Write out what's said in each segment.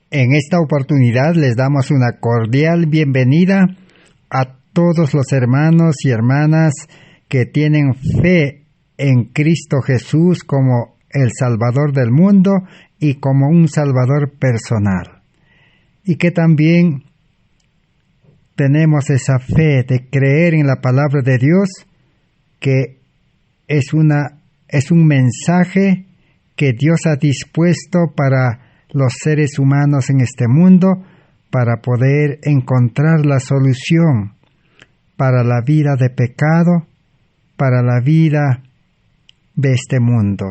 En esta oportunidad les damos una cordial bienvenida a todos los hermanos y hermanas que tienen fe en Cristo Jesús como el Salvador del mundo y como un Salvador personal. Y que también tenemos esa fe de creer en la palabra de Dios, que es un mensaje que Dios ha dispuesto para los seres humanos en este mundo, para poder encontrar la solución para la vida de pecado, para la vida de este mundo.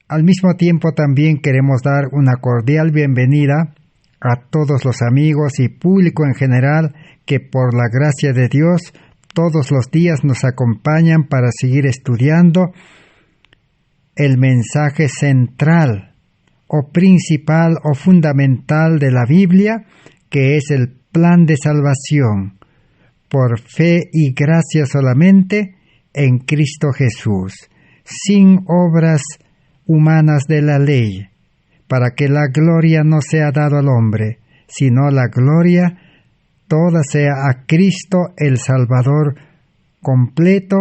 Al mismo tiempo también queremos dar una cordial bienvenida a todos los amigos y público en general que por la gracia de Dios todos los días nos acompañan para seguir estudiando el mensaje central o principal o fundamental de la Biblia, que es el plan de salvación por fe y gracia solamente en Cristo Jesús, sin obras humanas de la ley, para que la gloria no sea dada al hombre, sino la gloria toda sea a Cristo el Salvador completo,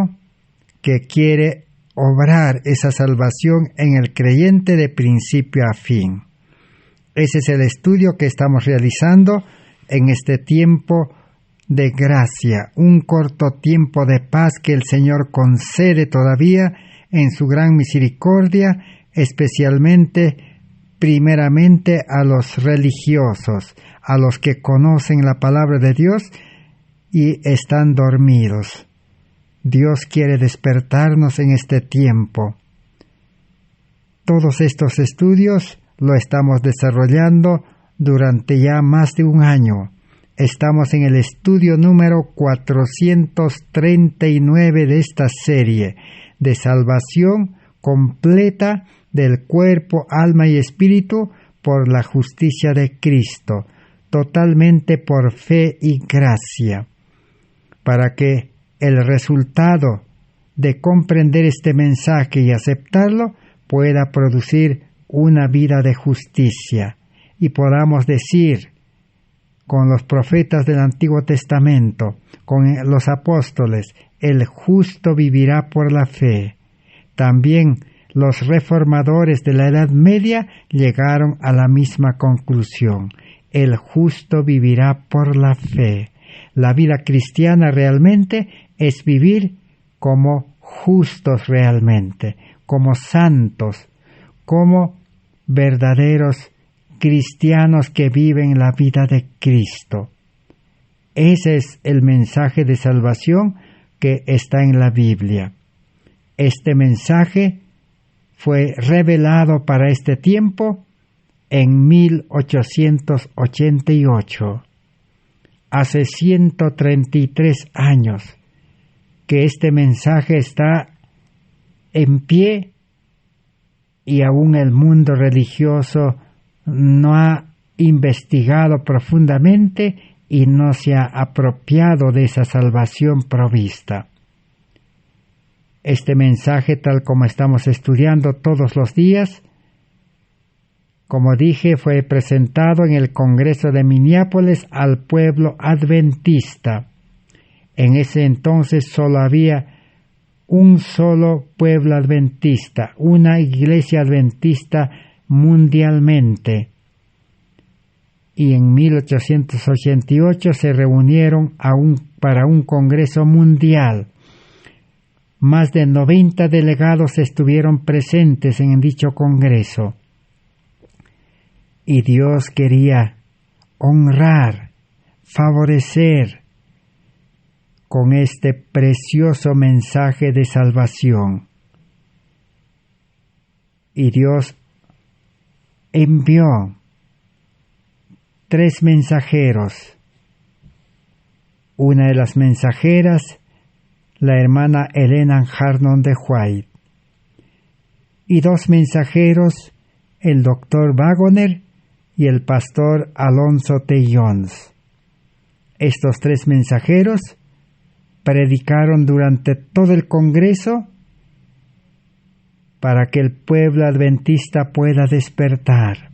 que quiere obrar esa salvación en el creyente de principio a fin. Ese es el estudio que estamos realizando en este tiempo de gracia, un corto tiempo de paz que el Señor concede todavía en su gran misericordia, especialmente, primeramente a los religiosos, a los que conocen la palabra de Dios y están dormidos. Dios quiere despertarnos en este tiempo. Todos estos estudios lo estamos desarrollando durante ya más de un año. Estamos en el estudio número 439 de esta serie de salvación completa del cuerpo, alma y espíritu por la justicia de Cristo, totalmente por fe y gracia, para que el resultado de comprender este mensaje y aceptarlo pueda producir una vida de justicia y podamos decir con los profetas del Antiguo Testamento, con los apóstoles, el justo vivirá por la fe. También los reformadores de la Edad Media llegaron a la misma conclusión: el justo vivirá por la fe. La vida cristiana realmente es vivir como justos realmente, como santos, como verdaderos cristianos que viven la vida de Cristo. Ese es el mensaje de salvación que está en la Biblia. Este mensaje fue revelado para este tiempo en 1888. Hace 133 años que este mensaje está en pie y aún el mundo religioso no ha investigado profundamente y no se ha apropiado de esa salvación provista. Este mensaje, tal como estamos estudiando todos los días, como dije, fue presentado en el Congreso de Minneapolis al pueblo adventista. En ese entonces solo había un solo pueblo adventista, una iglesia adventista mundialmente. Y en 1888 se reunieron para un congreso mundial. Más de 90 delegados estuvieron presentes en dicho congreso. Y Dios quería honrar, favorecer con este precioso mensaje de salvación. Y Dios envió 3 mensajeros. Una de las mensajeras, la hermana Elena Harnon de White, y 2 mensajeros, el doctor Wagoner y el pastor Alonzo T. Jones. Estos 3 mensajeros predicaron durante todo el Congreso para que el pueblo adventista pueda despertar,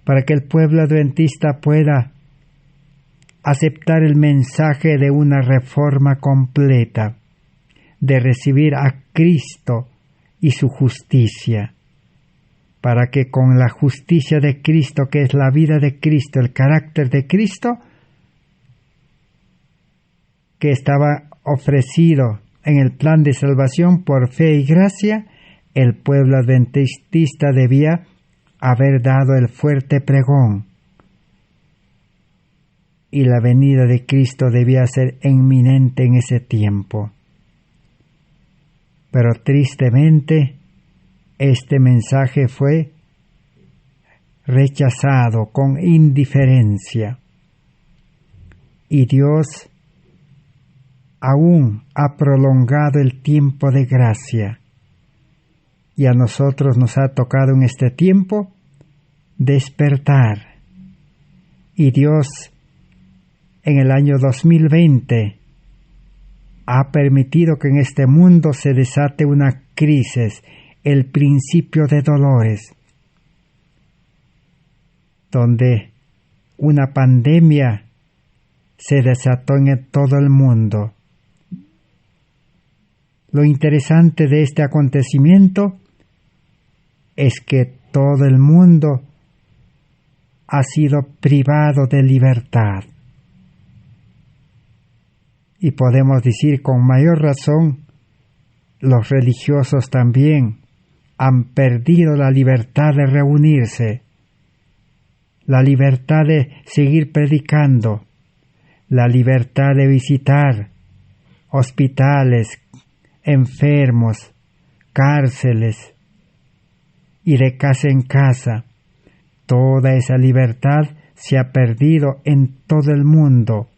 para que el pueblo adventista pueda aceptar el mensaje de una reforma completa, de recibir a Cristo y su justicia, para que con la justicia de Cristo, que es la vida de Cristo, el carácter de Cristo, que estaba ofrecido en el plan de salvación por fe y gracia, el pueblo adventista debía haber dado el fuerte pregón, y la venida de Cristo debía ser inminente en ese tiempo. Pero tristemente, este mensaje fue rechazado con indiferencia, y Dios aún ha prolongado el tiempo de gracia, y a nosotros nos ha tocado en este tiempo despertar, y Dios en el año 2020 ha permitido que en este mundo se desate una crisis, el principio de dolores, donde una pandemia se desató en todo el mundo. Lo interesante de este acontecimiento es que todo el mundo ha sido privado de libertad. Y podemos decir con mayor razón, los religiosos también han perdido la libertad de reunirse, la libertad de seguir predicando, la libertad de visitar hospitales, enfermos, cárceles, y de casa en casa. Toda esa libertad se ha perdido en todo el mundo.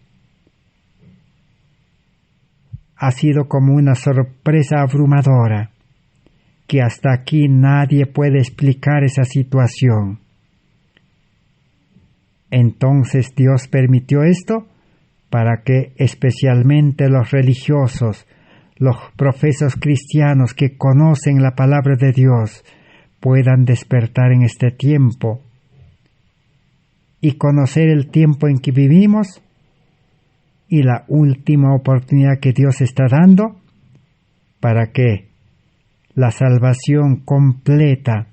Ha sido como una sorpresa abrumadora, que hasta aquí nadie puede explicar esa situación. Entonces Dios permitió esto para que especialmente los religiosos, los profesos cristianos que conocen la palabra de Dios, puedan despertar en este tiempo y conocer el tiempo en que vivimos y la última oportunidad que Dios está dando para que la salvación completa,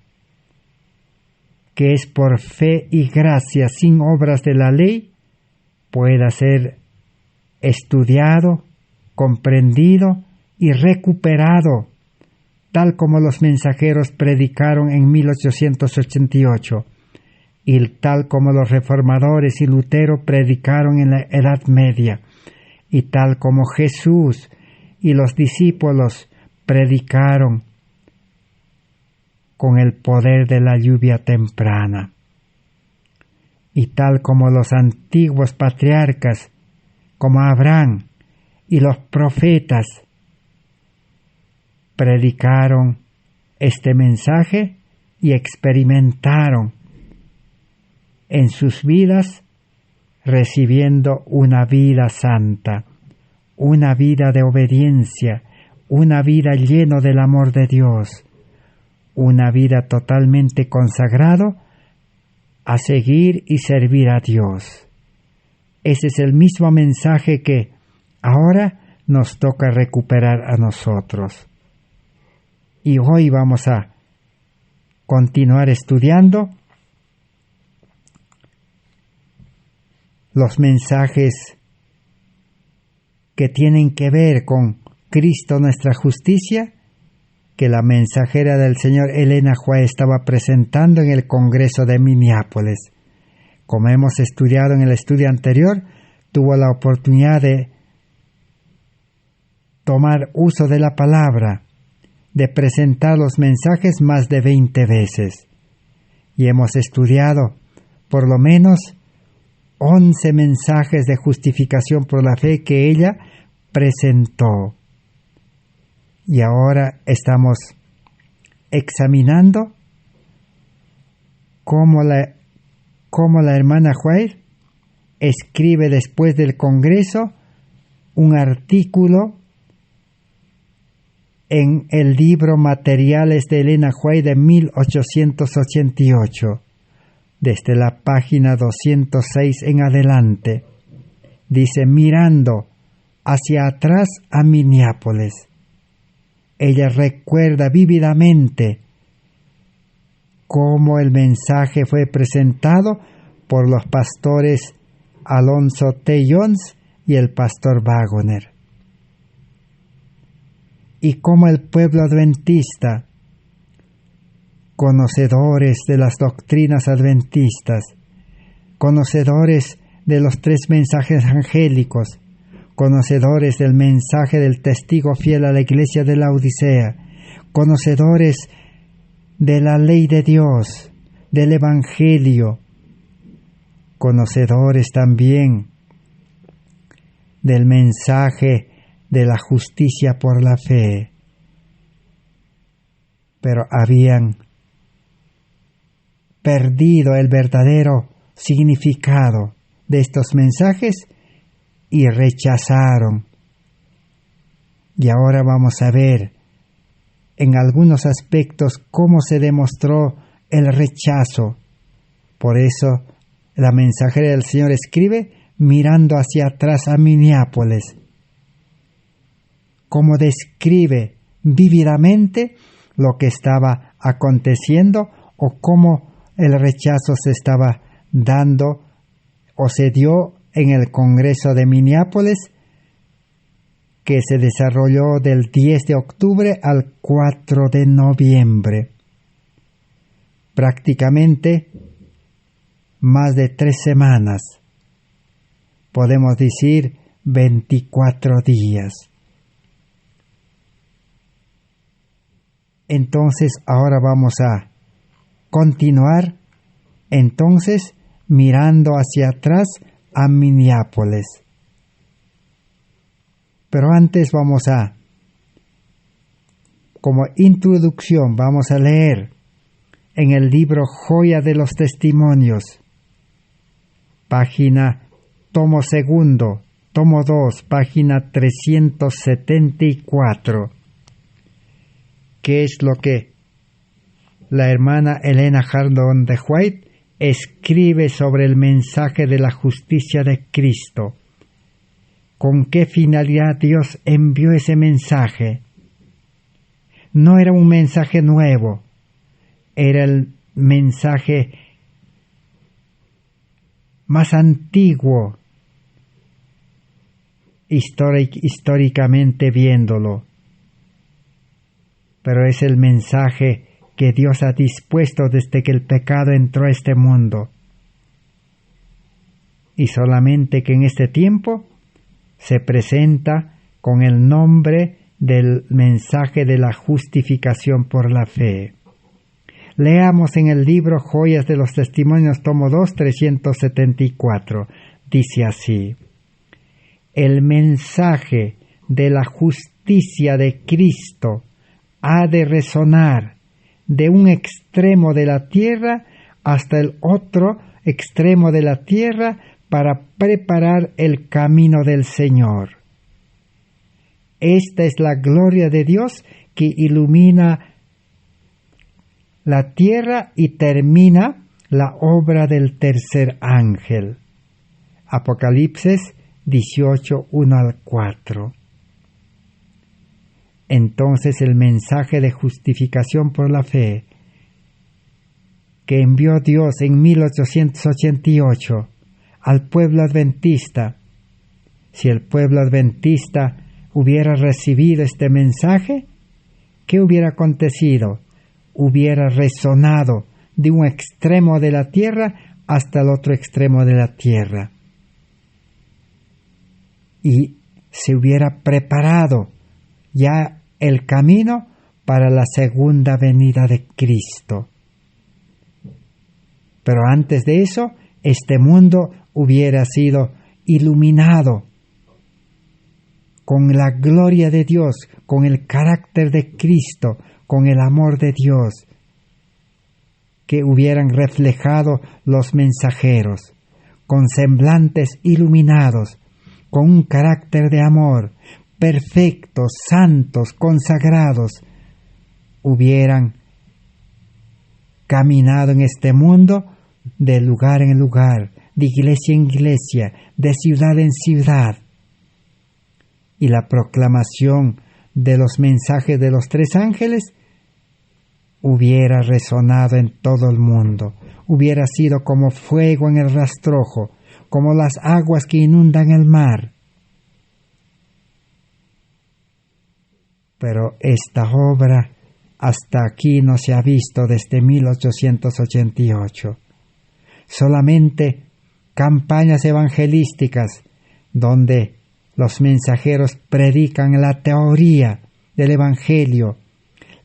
que es por fe y gracia sin obras de la ley, pueda ser estudiado, comprendido y recuperado, tal como los mensajeros predicaron en 1888 y tal como los reformadores y Lutero predicaron en la Edad Media, y tal como Jesús y los discípulos predicaron con el poder de la lluvia temprana, y tal como los antiguos patriarcas como Abraham y los profetas predicaron este mensaje y experimentaron en sus vidas recibiendo una vida santa, una vida de obediencia, una vida llena del amor de Dios, una vida totalmente consagrado a seguir y servir a Dios. Ese es el mismo mensaje que ahora nos toca recuperar a nosotros. Y hoy vamos a continuar estudiando los mensajes que tienen que ver con Cristo nuestra justicia, que la mensajera del Señor Elena White estaba presentando en el Congreso de Minneapolis. Como hemos estudiado en el estudio anterior, tuvo la oportunidad de tomar uso de la palabra, de presentar los mensajes más de 20 veces. Y hemos estudiado por lo menos 11 mensajes de justificación por la fe que ella presentó. Y ahora estamos examinando cómo la hermana White escribe después del Congreso un artículo en el libro Materiales de Elena White de 1888, desde la página 206 en adelante. Dice: mirando hacia atrás a Minneapolis, ella recuerda vívidamente cómo el mensaje fue presentado por los pastores Alonzo T. Jones y el pastor Wagoner, y cómo el pueblo adventista, conocedores de las doctrinas adventistas, conocedores de los 3 mensajes angélicos, conocedores del mensaje del testigo fiel a la iglesia de la Odisea, conocedores de la ley de Dios, del evangelio, conocedores también del mensaje de la justicia por la fe, pero habían perdido el verdadero significado de estos mensajes y rechazaron. Y ahora vamos a ver en algunos aspectos cómo se demostró el rechazo. Por eso la mensajera del Señor escribe mirando hacia atrás a Minneapolis, cómo describe vívidamente lo que estaba aconteciendo o cómo el rechazo se estaba dando o se dio en el Congreso de Minneapolis, que se desarrolló del 10 de octubre al 4 de noviembre. Prácticamente más de 3 semanas, podemos decir 24 días. Entonces ahora vamos a continuar entonces mirando hacia atrás a Minneapolis. Pero antes vamos a, como introducción, vamos a leer en el libro Joya de los Testimonios, página tomo 2, tomo 2, página 374, que es lo que la hermana Elena Hardon de White escribe sobre el mensaje de la justicia de Cristo. ¿Con qué finalidad Dios envió ese mensaje? No era un mensaje nuevo, era el mensaje más antiguo, históricamente viéndolo, pero es el mensaje que Dios ha dispuesto desde que el pecado entró a este mundo, y solamente que en este tiempo se presenta con el nombre del mensaje de la justificación por la fe. Leamos en el libro Joyas de los Testimonios, tomo 2, 374. Dice así: el mensaje de la justicia de Cristo ha de resonar de un extremo de la tierra hasta el otro extremo de la tierra para preparar el camino del Señor. Esta es la gloria de Dios que ilumina la tierra y termina la obra del tercer ángel. Apocalipsis 18, 1 al 4. Entonces el mensaje de justificación por la fe que envió Dios en 1888 al pueblo adventista, si el pueblo adventista hubiera recibido este mensaje, ¿qué hubiera acontecido? Hubiera resonado de un extremo de la tierra hasta el otro extremo de la tierra, y se hubiera preparado ya el camino para la segunda venida de Cristo. Pero antes de eso, este mundo hubiera sido iluminado con la gloria de Dios, con el carácter de Cristo, con el amor de Dios, que hubieran reflejado los mensajeros, con semblantes iluminados, con un carácter de amor, perfectos, santos, consagrados, hubieran caminado en este mundo de lugar en lugar, de iglesia en iglesia, de ciudad en ciudad. Y la proclamación de los mensajes de los tres ángeles hubiera resonado en todo el mundo, hubiera sido como fuego en el rastrojo, como las aguas que inundan el mar. Pero esta obra hasta aquí no se ha visto desde 1888. Solamente campañas evangelísticas donde los mensajeros predican la teoría del Evangelio,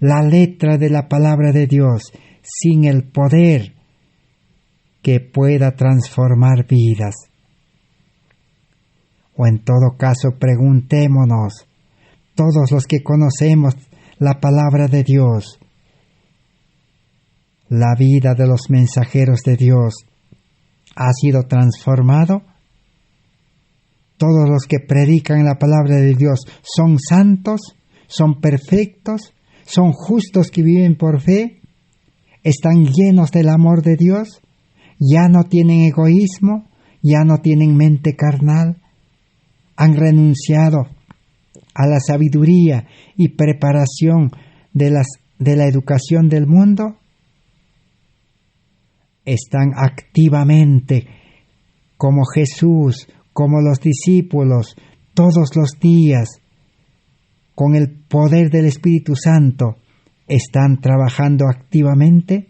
la letra de la palabra de Dios, sin el poder que pueda transformar vidas. O en todo caso, preguntémonos, todos los que conocemos la palabra de Dios, ¿la vida de los mensajeros de Dios ha sido transformado? Todos los que predican la palabra de Dios son santos, son perfectos, son justos que viven por fe, están llenos del amor de Dios, ya no tienen egoísmo, ya no tienen mente carnal, han renunciado a la sabiduría y preparación de la educación del mundo, están activamente como Jesús, como los discípulos, todos los días, con el poder del Espíritu Santo, están trabajando activamente.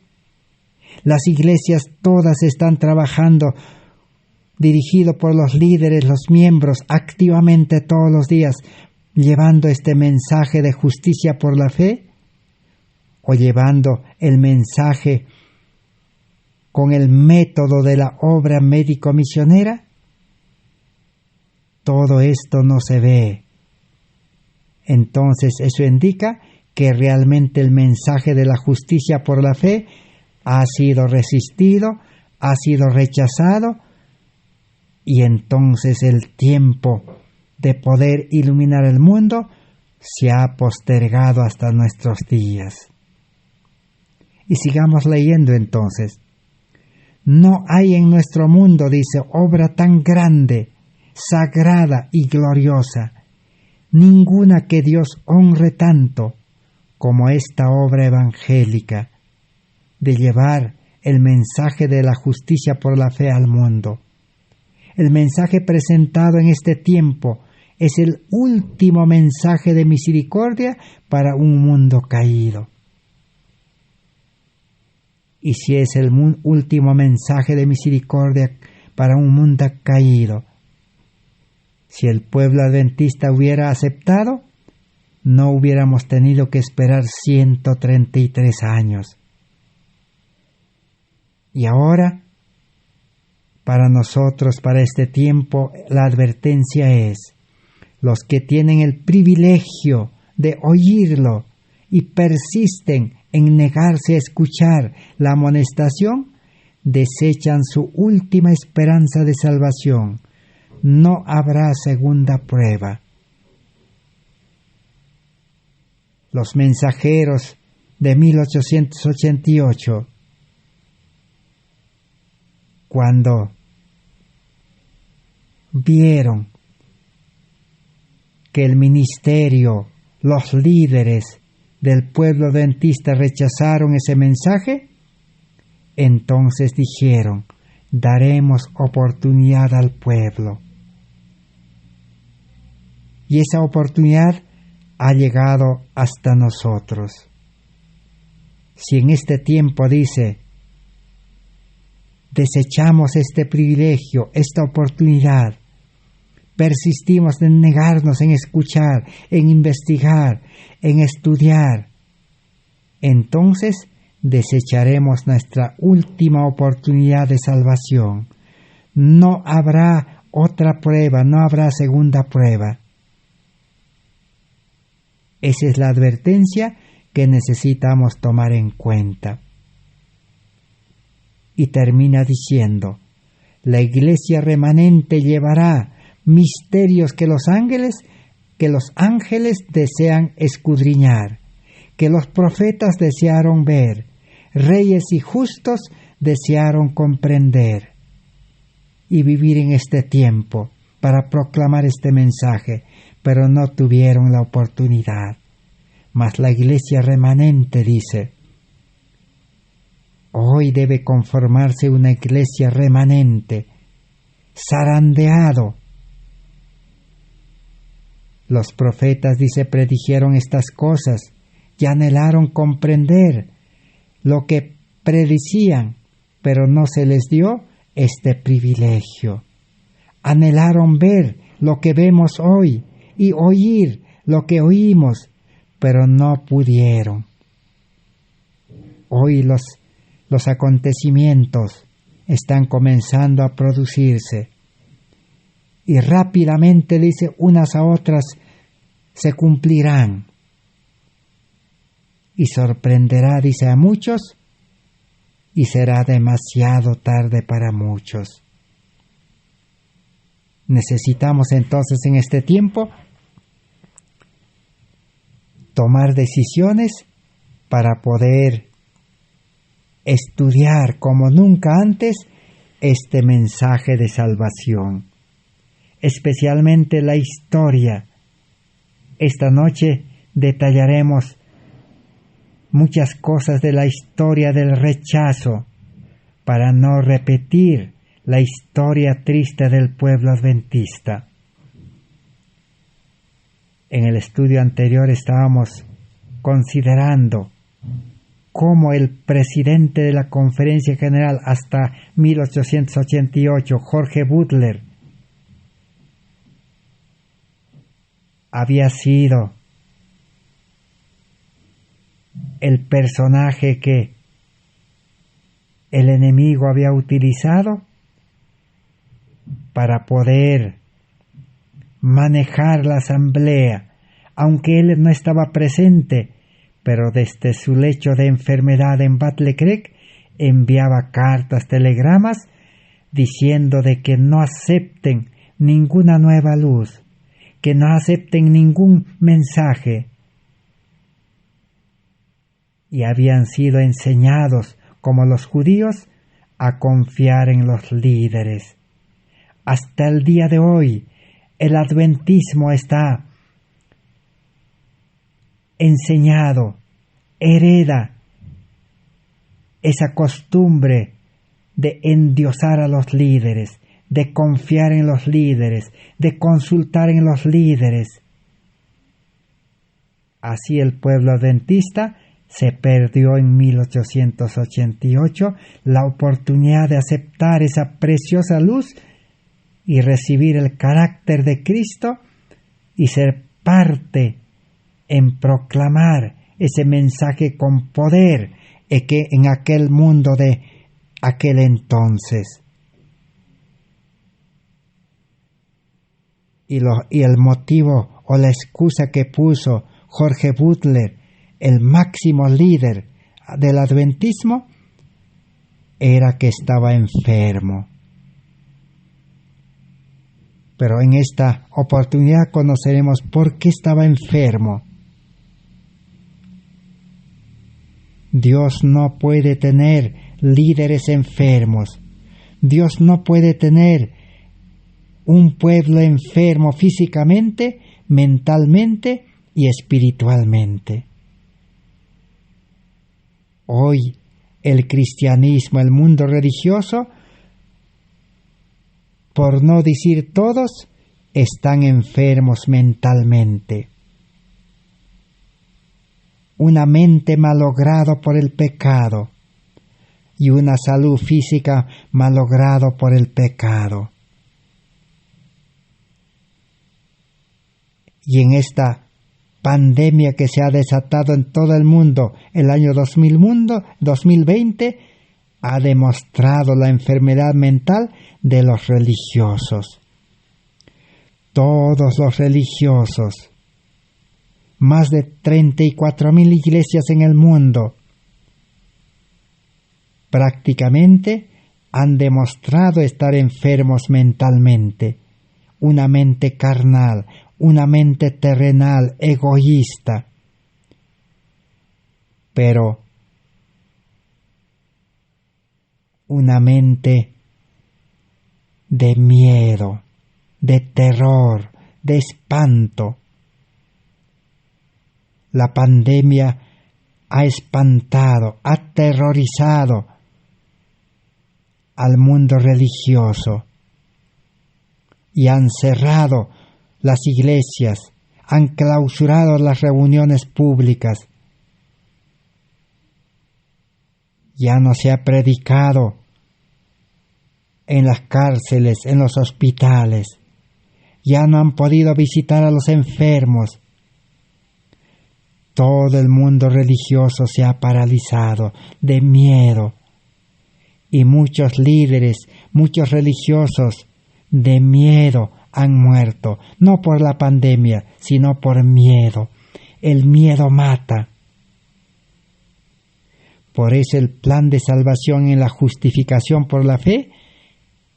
Las iglesias todas están trabajando, dirigido por los líderes, los miembros, activamente todos los días, llevando este mensaje de justicia por la fe, o llevando el mensaje con el método de la obra médico-misionera. Todo esto no se ve. Entonces eso indica que realmente el mensaje de la justicia por la fe ha sido resistido, ha sido rechazado, y entonces el tiempo de poder iluminar el mundo se ha postergado hasta nuestros días. Y sigamos leyendo entonces. No hay en nuestro mundo, dice, obra tan grande, sagrada y gloriosa, ninguna que Dios honre tanto como esta obra evangélica de llevar el mensaje de la justicia por la fe al mundo. El mensaje presentado en este tiempo es el último mensaje de misericordia para un mundo caído. Y si es el último mensaje de misericordia para un mundo caído, si el pueblo adventista hubiera aceptado, no hubiéramos tenido que esperar 133 años. Y ahora, para nosotros, para este tiempo, la advertencia es: los que tienen el privilegio de oírlo y persisten en negarse a escuchar la amonestación, desechan su última esperanza de salvación. No habrá segunda prueba. Los mensajeros de 1888, cuando vieron que el ministerio, los líderes del pueblo adventista rechazaron ese mensaje, entonces dijeron: daremos oportunidad al pueblo. Y esa oportunidad ha llegado hasta nosotros. Si en este tiempo, dice, desechamos este privilegio, esta oportunidad, persistimos en negarnos en escuchar, en investigar, en estudiar, entonces desecharemos nuestra última oportunidad de salvación. No habrá otra prueba, no habrá segunda prueba. Esa es la advertencia que necesitamos tomar en cuenta. Y termina diciendo: la iglesia remanente llevará misterios que los ángeles que los ángeles desean escudriñar, que los profetas desearon ver, reyes y justos desearon comprender y vivir en este tiempo para proclamar este mensaje, pero no tuvieron la oportunidad. Mas la iglesia remanente dice, hoy debe conformarse una iglesia remanente, zarandeado. Los profetas, dice, predijeron estas cosas y anhelaron comprender lo que predicían, pero no se les dio este privilegio. Anhelaron ver lo que vemos hoy y oír lo que oímos, pero no pudieron. Hoy los acontecimientos están comenzando a producirse y rápidamente, dice, unas a otras se cumplirán y sorprenderá, dice, a muchos y será demasiado tarde para muchos. Necesitamos entonces en este tiempo tomar decisiones para poder estudiar como nunca antes este mensaje de salvación, especialmente la historia. Esta noche detallaremos muchas cosas de la historia del rechazo para no repetir la historia triste del pueblo adventista. En el estudio anterior estábamos considerando cómo el presidente de la Conferencia General hasta 1888, Jorge Butler, había sido el personaje que el enemigo había utilizado para poder manejar la asamblea, aunque él no estaba presente, pero desde su lecho de enfermedad en Battle Creek enviaba cartas, telegramas, diciendo de que no acepten ninguna nueva luz, que no acepten ningún mensaje. Y habían sido enseñados, como los judíos, a confiar en los líderes. Hasta el día de hoy, el adventismo está enseñado, hereda esa costumbre de endiosar a los líderes, de confiar en los líderes, de consultar en los líderes. Así el pueblo adventista se perdió en 1888 la oportunidad de aceptar esa preciosa luz y recibir el carácter de Cristo y ser parte en proclamar ese mensaje con poder que en aquel mundo de aquel entonces. Y el motivo o la excusa que puso Jorge Butler, el máximo líder del adventismo, era que estaba enfermo. Pero en esta oportunidad conoceremos por qué estaba enfermo. Dios no puede tener líderes enfermos. Dios no puede tener un pueblo enfermo físicamente, mentalmente y espiritualmente. Hoy el cristianismo, el mundo religioso, por no decir todos, están enfermos mentalmente. Una mente malograda por el pecado y una salud física malograda por el pecado. Y en esta pandemia que se ha desatado en todo el mundo, el año 2020, ha demostrado la enfermedad mental de los religiosos. Todos los religiosos, más de 34,000 iglesias en el mundo, prácticamente han demostrado estar enfermos mentalmente, una mente carnal, una mente terrenal, egoísta, pero una mente de miedo, de terror, de espanto. La pandemia ha espantado, ha aterrorizado al mundo religioso y han cerrado las iglesias, han clausurado las reuniones públicas. Ya no se ha predicado en las cárceles, en los hospitales. Ya no han podido visitar a los enfermos. Todo el mundo religioso se ha paralizado de miedo. Y muchos líderes, muchos religiosos de miedo han muerto. No por la pandemia, sino por miedo. El miedo mata. Por eso el plan de salvación en la justificación por la fe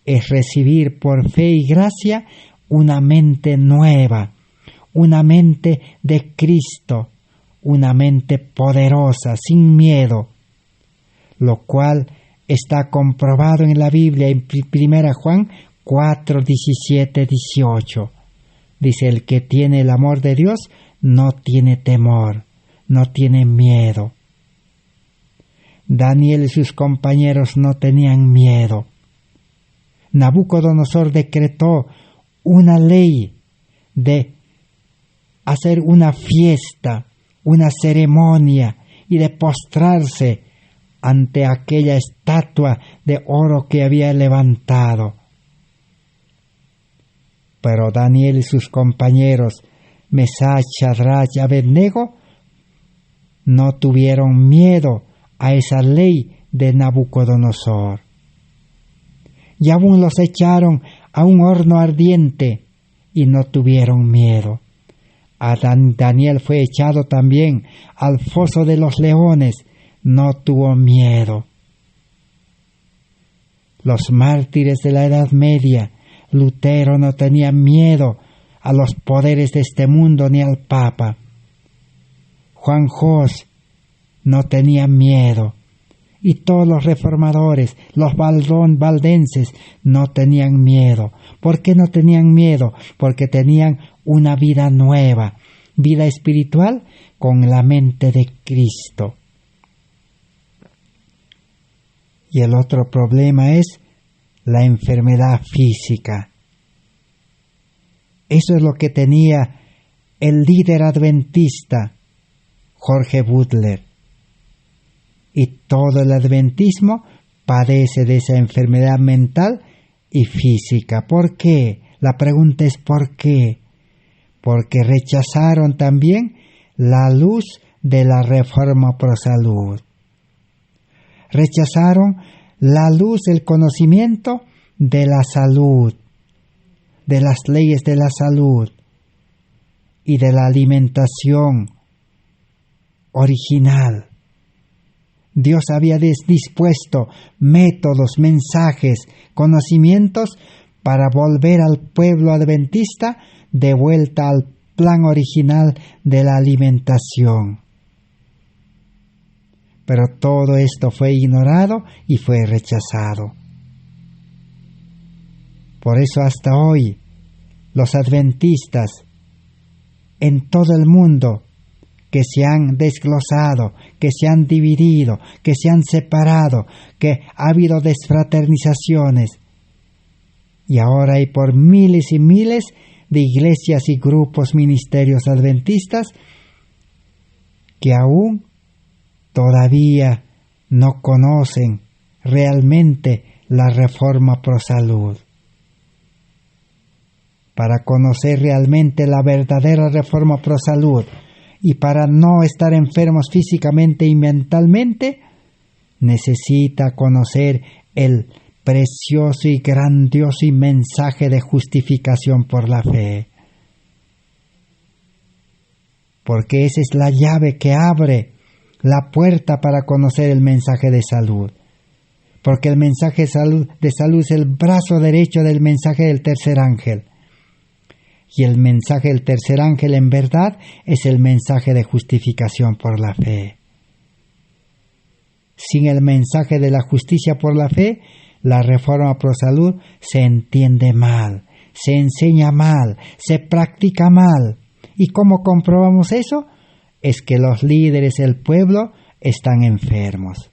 es recibir por fe y gracia una mente nueva, una mente de Cristo, una mente poderosa, sin miedo, lo cual está comprobado en la Biblia en 1 Juan 4, 17, 18. Dice, el que tiene el amor de Dios no tiene temor, no tiene miedo. Daniel y sus compañeros no tenían miedo. Nabucodonosor decretó una ley de hacer una fiesta, una ceremonia y de postrarse ante aquella estatua de oro que había levantado. Pero Daniel y sus compañeros, Mesach, Shadrach y Abednego, no tuvieron miedo a esa ley de Nabucodonosor. Y aún los echaron a un horno ardiente y no tuvieron miedo. Daniel fue echado también al foso de los leones, no tuvo miedo. Los mártires de la Edad Media, Lutero no tenía miedo a los poderes de este mundo ni al Papa. Juan Hus no tenía miedo. Y todos los reformadores, los valdenses, no tenían miedo. ¿Por qué no tenían miedo? Porque tenían una vida nueva, vida espiritual con la mente de Cristo. Y el otro problema es la enfermedad física. Eso es lo que tenía el líder adventista, Jorge Butler. Y todo el adventismo padece de esa enfermedad mental y física. ¿Por qué? La pregunta es ¿por qué? Porque rechazaron también la luz de la Reforma Pro Salud. Rechazaron la luz del conocimiento de la salud, de las leyes de la salud y de la alimentación original. Dios había dispuesto métodos, mensajes, conocimientos para volver al pueblo adventista de vuelta al plan original de la alimentación. Pero todo esto fue ignorado y fue rechazado. Por eso hasta hoy los adventistas en todo el mundo que se han desglosado, que se han dividido, que se han separado, que ha habido desfraternizaciones. Y ahora hay por miles y miles de iglesias y grupos, ministerios adventistas que aún todavía no conocen realmente la Reforma Pro Salud. Para conocer realmente la verdadera Reforma Pro Salud, y para no estar enfermos físicamente y mentalmente, necesita conocer el precioso y grandioso mensaje de justificación por la fe. Porque esa es la llave que abre la puerta para conocer el mensaje de salud. Porque el mensaje de salud es el brazo derecho del mensaje del tercer ángel. Y el mensaje del tercer ángel en verdad es el mensaje de justificación por la fe. Sin el mensaje de la justicia por la fe, la reforma pro salud se entiende mal, se enseña mal, se practica mal. ¿Y cómo comprobamos eso? Es que los líderes del pueblo están enfermos.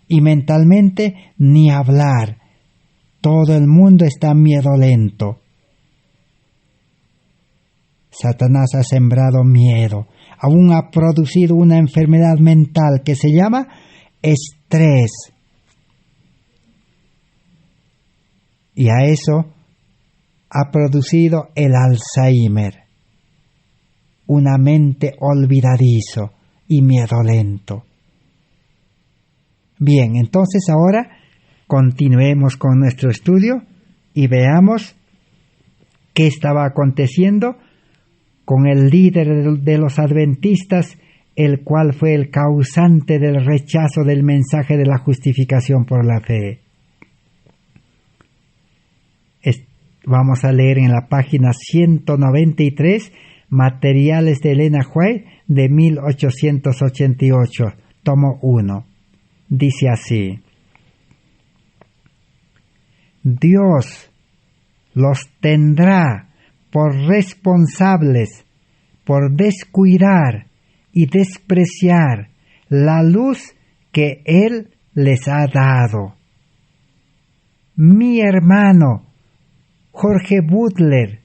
Y mentalmente ni hablar. Todo el mundo está miedolento. Satanás ha sembrado miedo. Aún ha producido una enfermedad mental que se llama estrés. Y a eso ha producido el Alzheimer. Una mente olvidadizo y miedolento. Bien, entonces ahora continuemos con nuestro estudio y veamos qué estaba aconteciendo con el líder de los adventistas, el cual fue el causante del rechazo del mensaje de la justificación por la fe. Vamos a leer en la página 193, Materiales de Elena White de 1888, tomo 1. Dice así: Dios los tendrá por responsables por descuidar y despreciar la luz que Él les ha dado. Mi hermano Jorge Butler,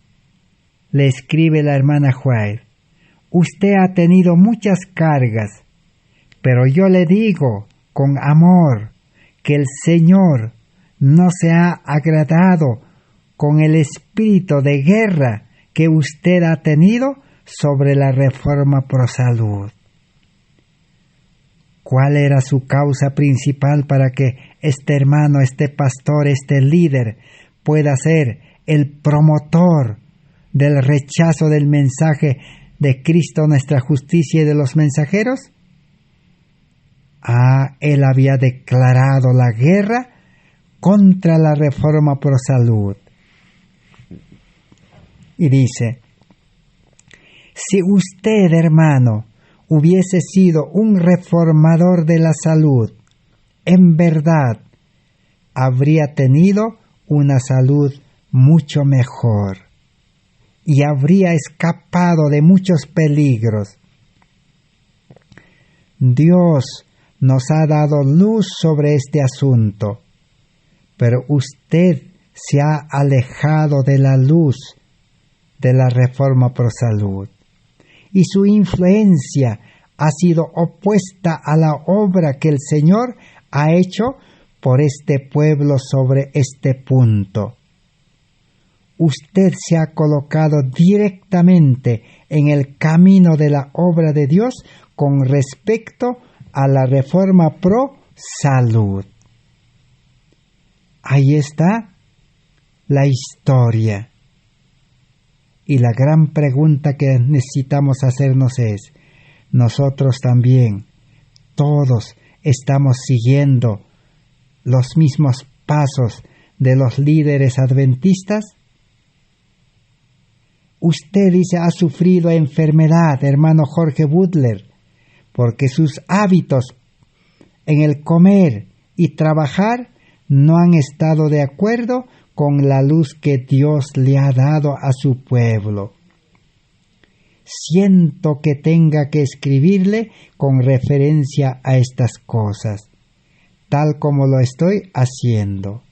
le escribe la hermana White, usted ha tenido muchas cargas, pero yo le digo con amor que el Señor no se ha agradado con el espíritu de guerra que usted ha tenido sobre la reforma pro salud. ¿Cuál era su causa principal para que este hermano, este pastor, este líder pueda ser el promotor del rechazo del mensaje de Cristo, nuestra justicia y de los mensajeros? Él había declarado la guerra contra la reforma pro salud. Y dice: si usted, hermano, hubiese sido un reformador de la salud, en verdad, habría tenido una salud mucho mejor y habría escapado de muchos peligros. Dios nos ha dado luz sobre este asunto, pero usted se ha alejado de la luz de la reforma pro salud, y su influencia ha sido opuesta a la obra que el Señor ha hecho por este pueblo sobre este punto. Usted se ha colocado directamente en el camino de la obra de Dios con respecto a la reforma pro salud. Ahí está la historia. Y la gran pregunta que necesitamos hacernos es: ¿nosotros también, todos, estamos siguiendo los mismos pasos de los líderes adventistas? Usted dice ha sufrido enfermedad, hermano Jorge Butler, porque sus hábitos en el comer y trabajar no han estado de acuerdo con la luz que Dios le ha dado a su pueblo. Siento que tenga que escribirle con referencia a estas cosas, tal como lo estoy haciendo.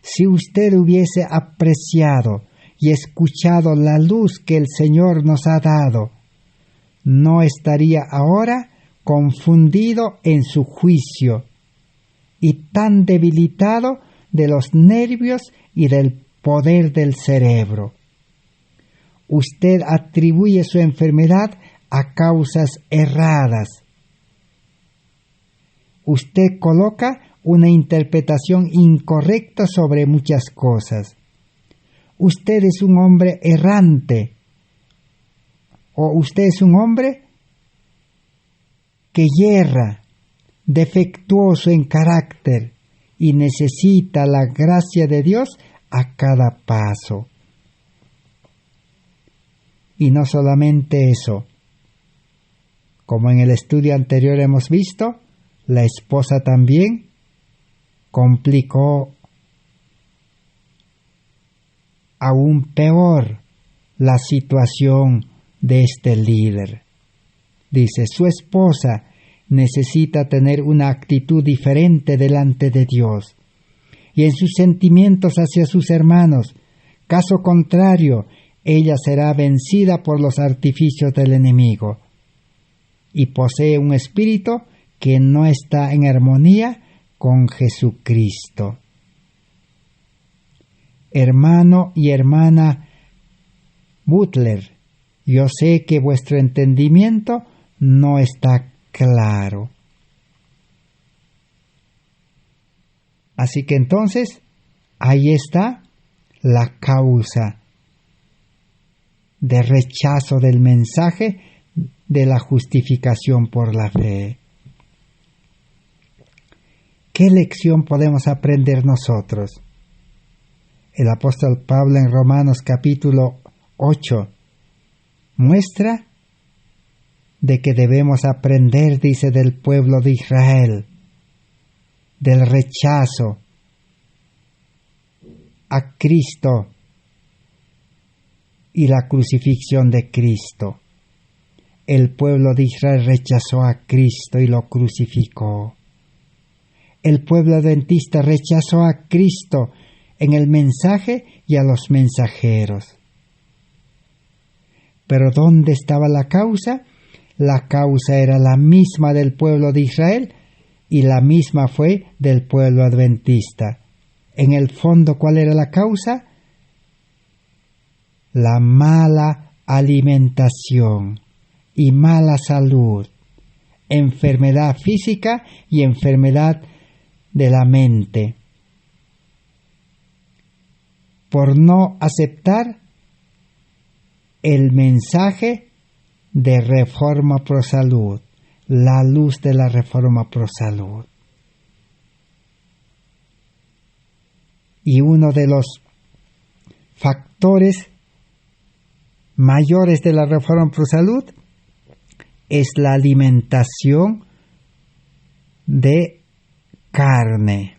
Si usted hubiese apreciado y escuchado la luz que el Señor nos ha dado, no estaría ahora confundido en su juicio y tan debilitado de los nervios y del poder del cerebro. Usted atribuye su enfermedad a causas erradas. Usted coloca una interpretación incorrecta sobre muchas cosas. Usted es un hombre errante, o usted es un hombre que yerra, defectuoso en carácter, y necesita la gracia de Dios a cada paso. Y no solamente eso, como en el estudio anterior hemos visto, la esposa también complicó aún peor la situación de este líder. Dice, su esposa necesita tener una actitud diferente delante de Dios y en sus sentimientos hacia sus hermanos. Caso contrario, ella será vencida por los artificios del enemigo y posee un espíritu que no está en armonía con Jesucristo. Hermano y hermana Butler, yo sé que vuestro entendimiento no está claro. Así que entonces, ahí está la causa de rechazo del mensaje de la justificación por la fe. ¿Qué lección podemos aprender nosotros? El apóstol Pablo en Romanos capítulo 8 muestra de que debemos aprender, dice, del pueblo de Israel, del rechazo a Cristo y la crucifixión de Cristo. El pueblo de Israel rechazó a Cristo y lo crucificó. El pueblo adventista rechazó a Cristo en el mensaje y a los mensajeros. Pero ¿dónde estaba la causa? La causa era la misma del pueblo de Israel y la misma fue del pueblo adventista. En el fondo, ¿cuál era la causa? La mala alimentación y mala salud, enfermedad física y enfermedad de la mente, por no aceptar el mensaje de Reforma Pro Salud, la luz de la Reforma Pro Salud. Y uno de los factores mayores de la Reforma Pro Salud es la alimentación de carne.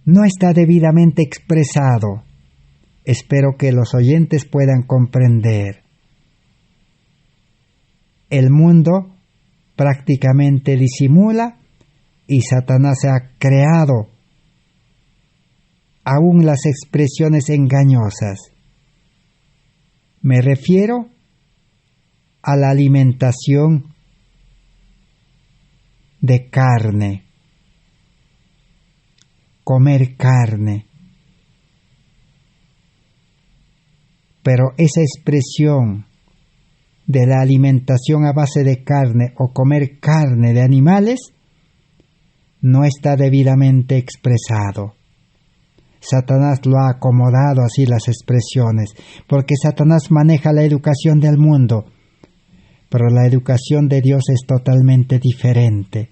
No está debidamente expresado. Espero que los oyentes puedan comprender. El mundo prácticamente disimula y Satanás ha creado aún las expresiones engañosas. Me refiero a la alimentación de carne, comer carne. Pero esa expresión de la alimentación a base de carne o comer carne de animales no está debidamente expresado. Satanás lo ha acomodado así las expresiones, porque Satanás maneja la educación del mundo, pero la educación de Dios es totalmente diferente.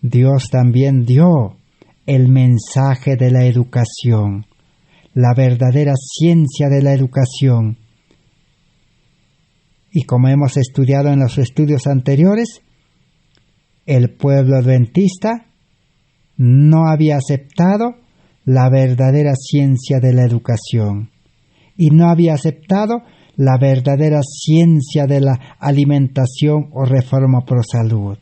Dios también dio el mensaje de la educación, la verdadera ciencia de la educación. Y como hemos estudiado en los estudios anteriores, el pueblo adventista no había aceptado la verdadera ciencia de la educación y no había aceptado la verdadera ciencia de la alimentación o Reforma Pro Salud.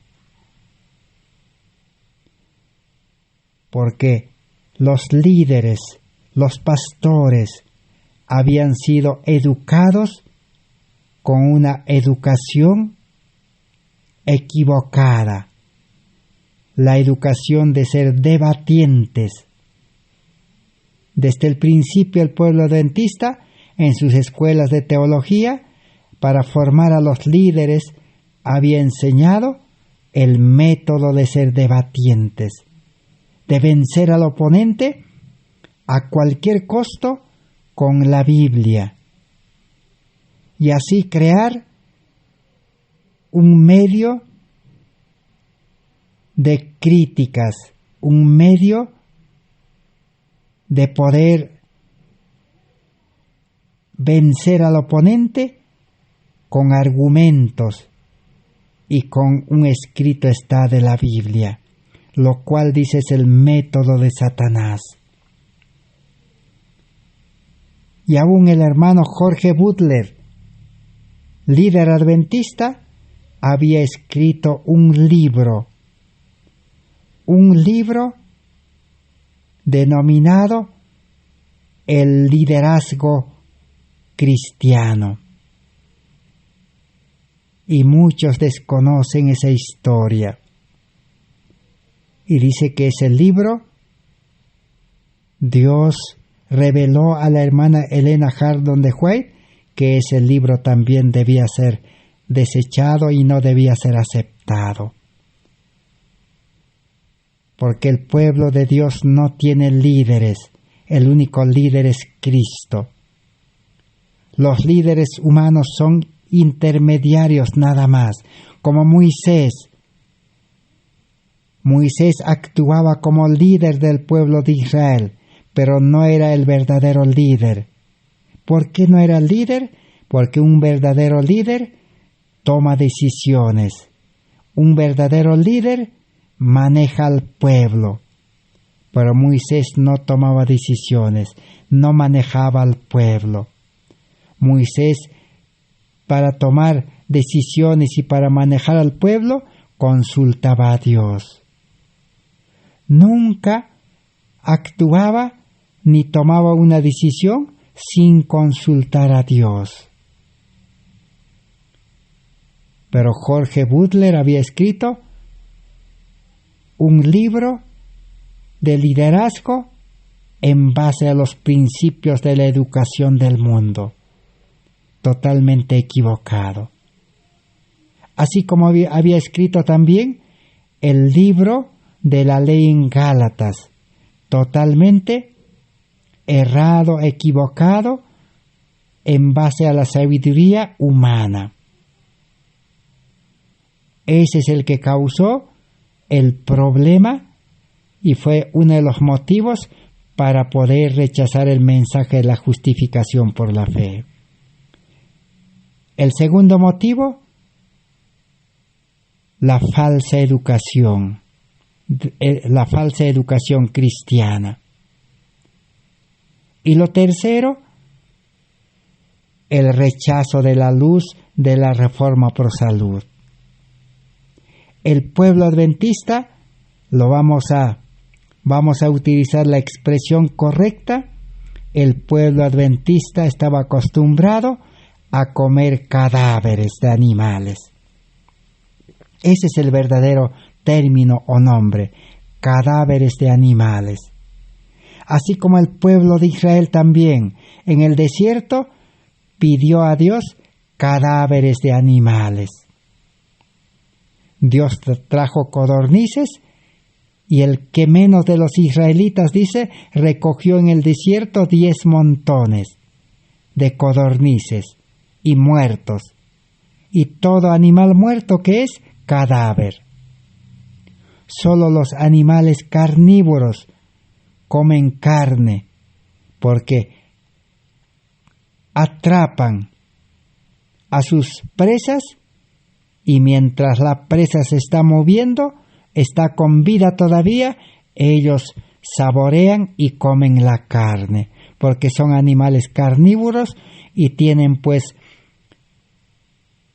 Porque los líderes, los pastores, habían sido educados con una educación equivocada, la educación de ser debatientes. Desde el principio el pueblo adventista, en sus escuelas de teología, para formar a los líderes, había enseñado el método de ser debatientes, de vencer al oponente a cualquier costo con la Biblia, y así crear un medio de críticas, un medio de poder vencer al oponente con argumentos y con un escrito está de la Biblia, lo cual dice es el método de Satanás. Y aún el hermano Jorge Butler, líder adventista, había escrito un libro denominado El liderazgo cristiano. Y muchos desconocen esa historia. Y dice que ese libro Dios reveló a la hermana Elena Hardon de White que ese libro también debía ser desechado y no debía ser aceptado. Porque el pueblo de Dios no tiene líderes, el único líder es Cristo. Los líderes humanos son intermediarios nada más, como Moisés. Moisés actuaba como líder del pueblo de Israel, pero no era el verdadero líder. ¿Por qué no era el líder? Porque un verdadero líder toma decisiones. Un verdadero líder maneja al pueblo. Pero Moisés no tomaba decisiones, no manejaba al pueblo. Moisés, para tomar decisiones y para manejar al pueblo, consultaba a Dios. Nunca actuaba ni tomaba una decisión sin consultar a Dios. Pero Jorge Butler había escrito un libro de liderazgo en base a los principios de la educación del mundo, totalmente equivocado. Así como había escrito también el libro de la ley en Gálatas, totalmente errado, equivocado, en base a la sabiduría humana. Ese es el que causó el problema y fue uno de los motivos para poder rechazar el mensaje de la justificación por la fe. El segundo motivo, la falsa educación cristiana. Y lo tercero, el rechazo de la luz de la Reforma Pro Salud. El pueblo adventista, vamos a utilizar la expresión correcta, el pueblo adventista estaba acostumbrado a comer cadáveres de animales. Ese es el verdadero término o nombre, cadáveres de animales. Así como el pueblo de Israel también en el desierto pidió a Dios cadáveres de animales. Dios trajo codornices y el que menos de los israelitas, dice, recogió en el desierto 10 montones de codornices y muertos. Y todo animal muerto que es cadáver. Solo los animales carnívoros comen carne porque atrapan a sus presas y mientras la presa se está moviendo, está con vida todavía, ellos saborean y comen la carne, porque son animales carnívoros y tienen pues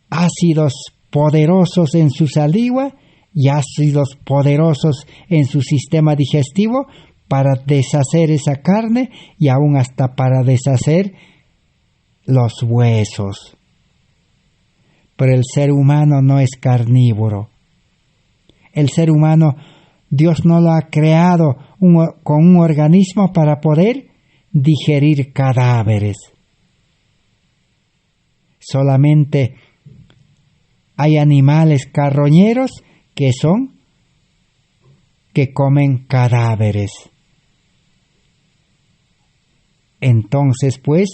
ácidos poderosos en su saliva y ácidos poderosos en su sistema digestivo para deshacer esa carne y aún hasta para deshacer los huesos. Pero el ser humano no es carnívoro. El ser humano, Dios no lo ha creado con un organismo para poder digerir cadáveres. Solamente hay animales carroñeros que comen cadáveres. Entonces, pues,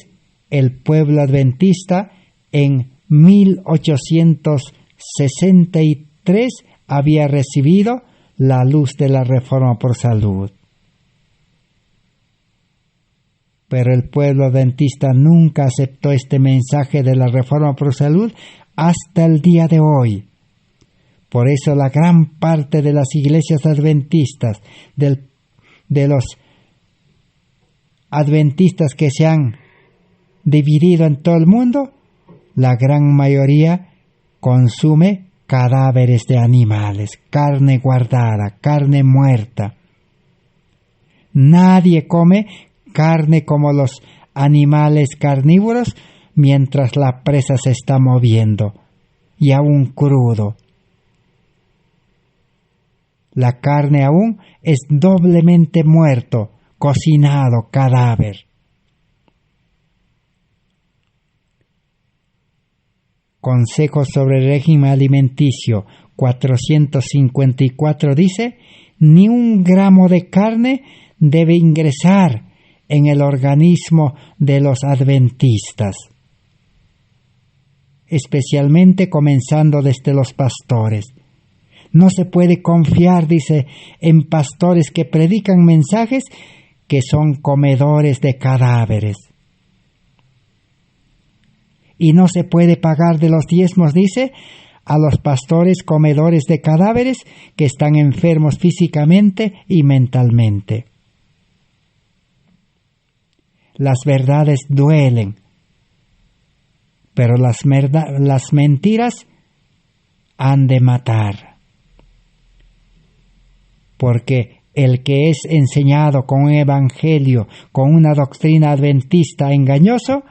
el pueblo adventista en 1863 había recibido la luz de la Reforma por Salud. Pero el pueblo adventista nunca aceptó este mensaje de la Reforma Pro Salud hasta el día de hoy. Por eso la gran parte de las iglesias adventistas, de los adventistas que se han dividido en todo el mundo, la gran mayoría consume cadáveres de animales, carne guardada, carne muerta. Nadie come carne como los animales carnívoros mientras la presa se está moviendo, y aún crudo. La carne aún es doblemente muerto, cocinado, cadáver. Consejos sobre el régimen alimenticio 454 dice: ni un gramo de carne debe ingresar en el organismo de los adventistas, especialmente comenzando desde los pastores. No se puede confiar, dice, en pastores que predican mensajes que son comedores de cadáveres. Y no se puede pagar de los diezmos, dice, a los pastores comedores de cadáveres que están enfermos físicamente y mentalmente. Las verdades duelen, pero las mentiras han de matar. Porque el que es enseñado con un evangelio, con una doctrina adventista engañoso,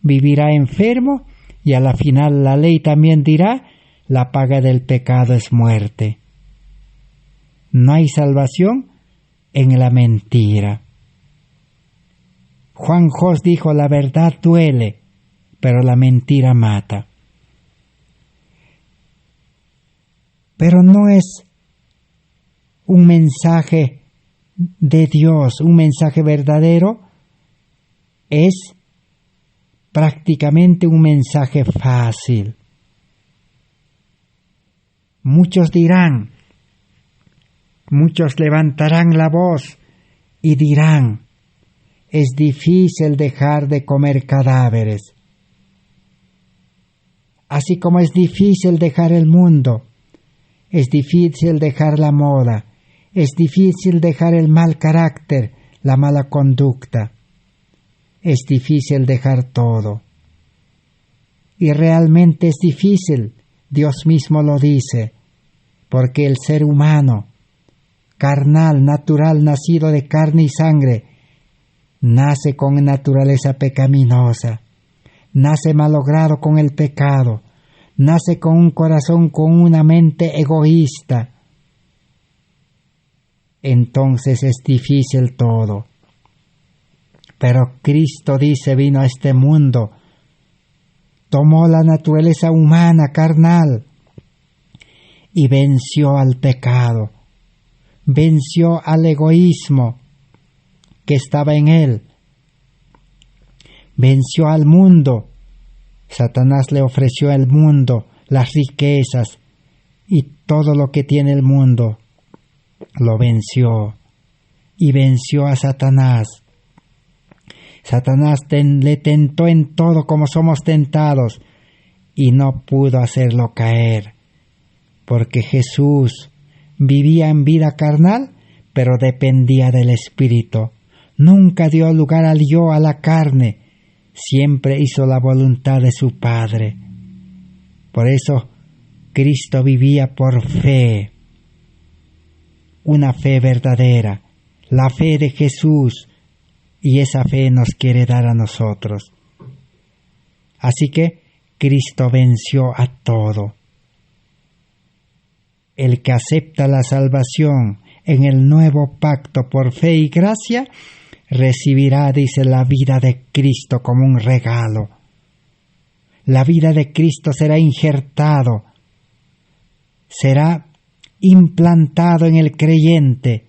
vivirá enfermo, y a la final la ley también dirá: la paga del pecado es muerte. No hay salvación en la mentira. Juan Jos dijo: la verdad duele, pero la mentira mata. Pero no es un mensaje de Dios, un mensaje verdadero, es prácticamente un mensaje fácil. Muchos dirán, muchos levantarán la voz y dirán: es difícil dejar de comer cadáveres. Así como es difícil dejar el mundo, es difícil dejar la moda, es difícil dejar el mal carácter, la mala conducta. Es difícil dejar todo. Y realmente es difícil, Dios mismo lo dice, porque el ser humano, carnal, natural, nacido de carne y sangre, nace con naturaleza pecaminosa, nace malogrado con el pecado, nace con un corazón, con una mente egoísta. Entonces es difícil todo. Pero Cristo, dice, vino a este mundo, tomó la naturaleza humana, carnal, y venció al pecado, venció al egoísmo que estaba en él, venció al mundo. Satanás le ofreció el mundo, las riquezas y todo lo que tiene el mundo. Lo venció y venció a Satanás. Satanás le tentó en todo como somos tentados y no pudo hacerlo caer, porque Jesús vivía en vida carnal, pero dependía del Espíritu. Nunca dio lugar al yo, a la carne, siempre hizo la voluntad de su Padre. Por eso Cristo vivía por fe, una fe verdadera, la fe de Jesús, y esa fe nos quiere dar a nosotros. Así que Cristo venció a todo. El que acepta la salvación en el nuevo pacto por fe y gracia, recibirá, dice, la vida de Cristo como un regalo. La vida de Cristo será injertado, será implantado en el creyente,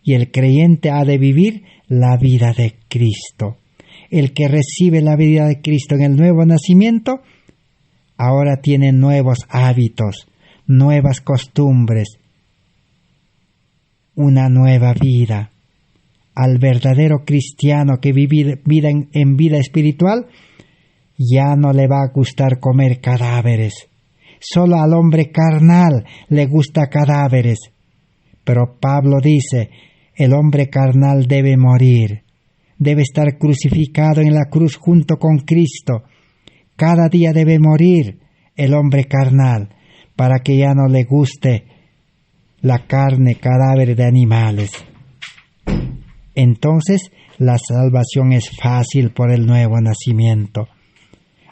y el creyente ha de vivir la vida de Cristo. El que recibe la vida de Cristo en el nuevo nacimiento, ahora tiene nuevos hábitos, nuevas costumbres, una nueva vida. al verdadero cristiano que vive en vida espiritual, ya no le va a gustar comer cadáveres. Solo al hombre carnal le gusta cadáveres. Pero Pablo dice, el hombre carnal debe morir, debe estar crucificado en la cruz junto con Cristo. Cada día debe morir el hombre carnal para que ya no le guste la carne, cadáver de animales. Entonces la salvación es fácil por el nuevo nacimiento.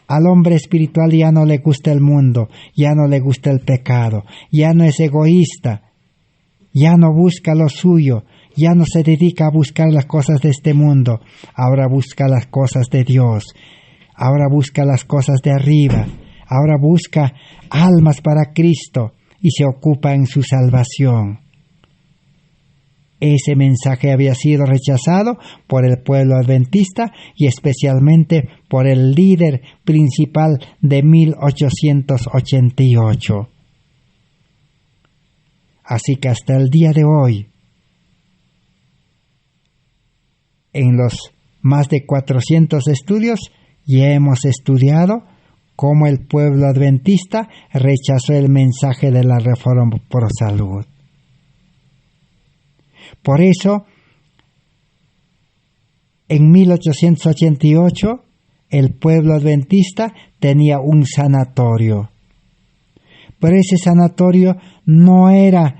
Al hombre espiritual ya no le gusta el mundo, ya no le gusta el pecado, ya no es egoísta, ya no busca lo suyo, ya no se dedica a buscar las cosas de este mundo, ahora busca las cosas de Dios, ahora busca las cosas de arriba, ahora busca almas para Cristo y se ocupa en su salvación. Ese mensaje había sido rechazado por el pueblo adventista y especialmente por el líder principal de 1888. Así que hasta el día de hoy, en los más de 400 estudios, ya hemos estudiado cómo el pueblo adventista rechazó el mensaje de la Reforma Pro Salud. Por eso, en 1888, el pueblo adventista tenía un sanatorio. Pero ese sanatorio no era